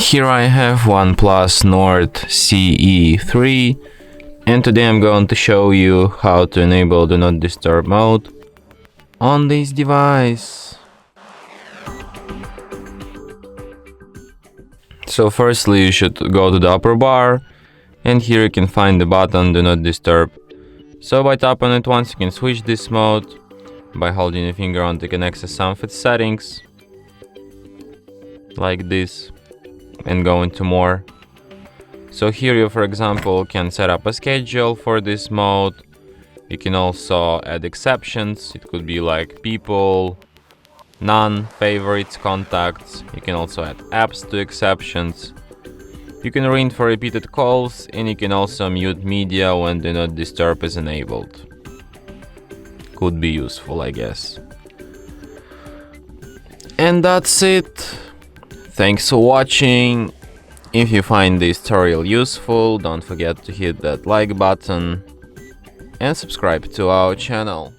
Here I have OnePlus Nord CE 3, and today I'm going to show you how to enable Do Not Disturb mode on this device. So firstly, you should go to the upper bar, and here you can find the button Do Not Disturb. So by tapping it once, you can switch this mode. By holding your finger on it, you can access some of its settings, like this, and go into more. So here you, for example, can set up a schedule for this mode. You can also add exceptions. It could be like people, none, favorites, contacts. You can also add apps to exceptions. You can ring for repeated calls, and you can also mute media when Do Not Disturb is enabled. Could be useful, I guess. And that's it. Thanks for watching. If you find this tutorial useful, don't forget to hit that like button and subscribe to our channel.